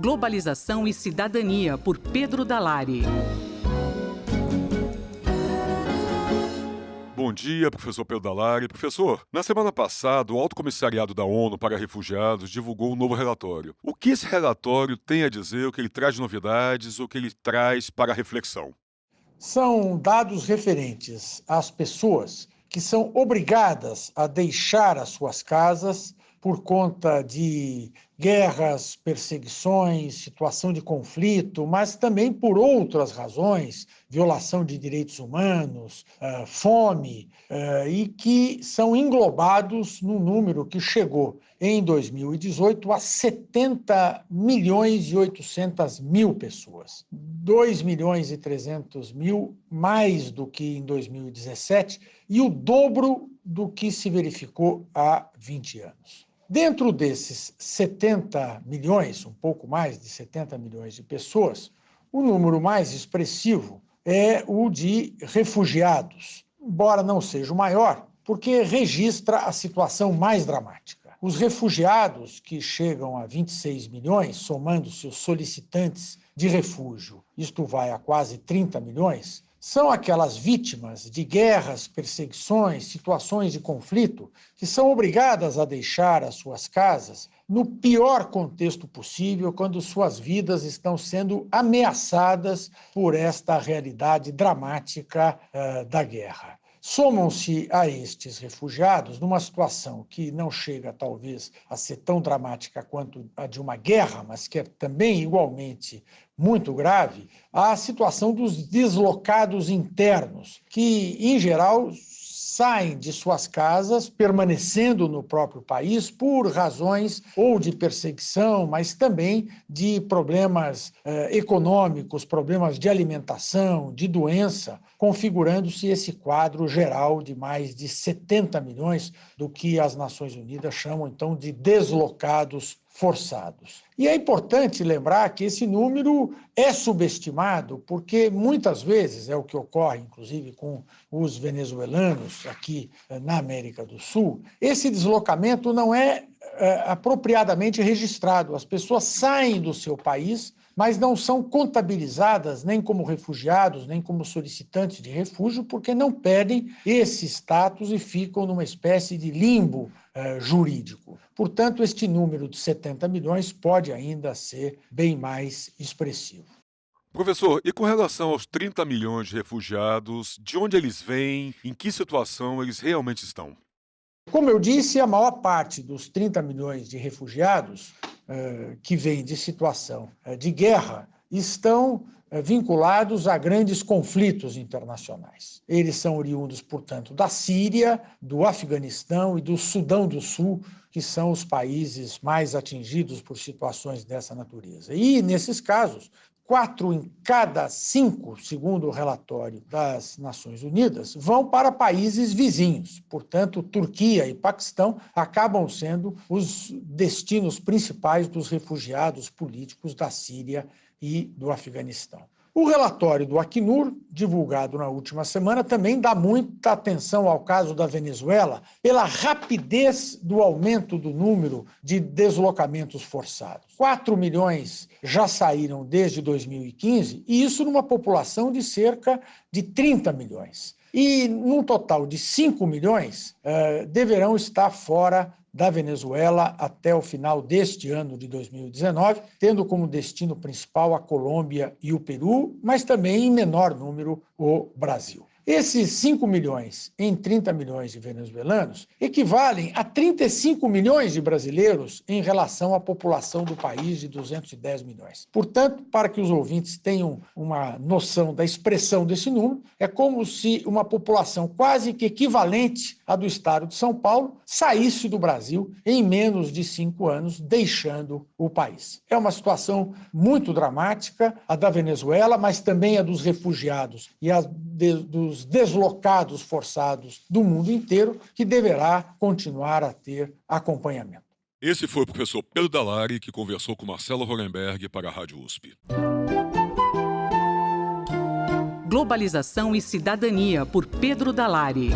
Globalização e Cidadania, por Pedro Dalari. Bom dia, professor Pedro Dalari. Professor, na semana passada, o Alto Comissariado da ONU para Refugiados divulgou um novo relatório. O que esse relatório tem a dizer, o que ele traz de novidades, o que ele traz para a reflexão? São dados referentes às pessoas que são obrigadas a deixar as suas casas por conta de guerras, perseguições, situação de conflito, mas também por outras razões, violação de direitos humanos, fome, e que são englobados num número que chegou em 2018 a 70 milhões e 800 mil pessoas. 2 milhões e 300 mil mais do que em 2017 e o dobro do que se verificou há 20 anos. Dentro desses 70 milhões, um pouco mais de 70 milhões de pessoas, o número mais expressivo é o de refugiados, embora não seja o maior, porque registra a situação mais dramática. Os refugiados, que chegam a 26 milhões, somando-se os solicitantes de refúgio, isto vai a quase 30 milhões, são aquelas vítimas de guerras, perseguições, situações de conflito, que são obrigadas a deixar as suas casas no pior contexto possível, quando suas vidas estão sendo ameaçadas por esta realidade dramática da guerra. Somam-se a estes refugiados, numa situação que não chega, talvez, a ser tão dramática quanto a de uma guerra, mas que é também igualmente muito grave, a situação dos deslocados internos, que, em geral, saem de suas casas, permanecendo no próprio país por razões ou de perseguição, mas também de problemas econômicos, problemas de alimentação, de doença, configurando-se esse quadro geral de mais de 70 milhões do que as Nações Unidas chamam, então, de deslocados forçados. E é importante lembrar que esse número é subestimado porque muitas vezes, é o que ocorre inclusive com os venezuelanos aqui na América do Sul, esse deslocamento não é apropriadamente registrado. As pessoas saem do seu país, mas não são contabilizadas nem como refugiados, nem como solicitantes de refúgio, porque não pedem esse status e ficam numa espécie de limbo jurídico. Portanto, este número de 70 milhões pode ainda ser bem mais expressivo. Professor, e com relação aos 30 milhões de refugiados, de onde eles vêm, em que situação eles realmente estão? Como eu disse, a maior parte dos 30 milhões de refugiados que vêm de situação de guerra estão vinculados a grandes conflitos internacionais. Eles são oriundos, portanto, da Síria, do Afeganistão e do Sudão do Sul, que são os países mais atingidos por situações dessa natureza. E, nesses casos, 4 em cada 5, segundo o relatório das Nações Unidas, vão para países vizinhos. Portanto, Turquia e Paquistão acabam sendo os destinos principais dos refugiados políticos da Síria e do Afeganistão. O relatório do Acnur, divulgado na última semana, também dá muita atenção ao caso da Venezuela pela rapidez do aumento do número de deslocamentos forçados. 4 milhões já saíram desde 2015, e isso numa população de cerca de 30 milhões. E num total de 5 milhões deverão estar fora da Venezuela até o final deste ano de 2019, tendo como destino principal a Colômbia e o Peru, mas também em menor número o Brasil. Esses 5 milhões em 30 milhões de venezuelanos equivalem a 35 milhões de brasileiros em relação à população do país de 210 milhões. Portanto, para que os ouvintes tenham uma noção da expressão desse número, é como se uma população quase que equivalente à do estado de São Paulo saísse do Brasil em menos de 5 anos, deixando o país. É uma situação muito dramática, a da Venezuela, mas também a dos refugiados e a dos deslocados forçados do mundo inteiro, que deverá continuar a ter acompanhamento. Esse foi o professor Pedro Dalari, que conversou com Marcelo Hollenberg para a Rádio USP. Globalização e Cidadania, por Pedro Dalari.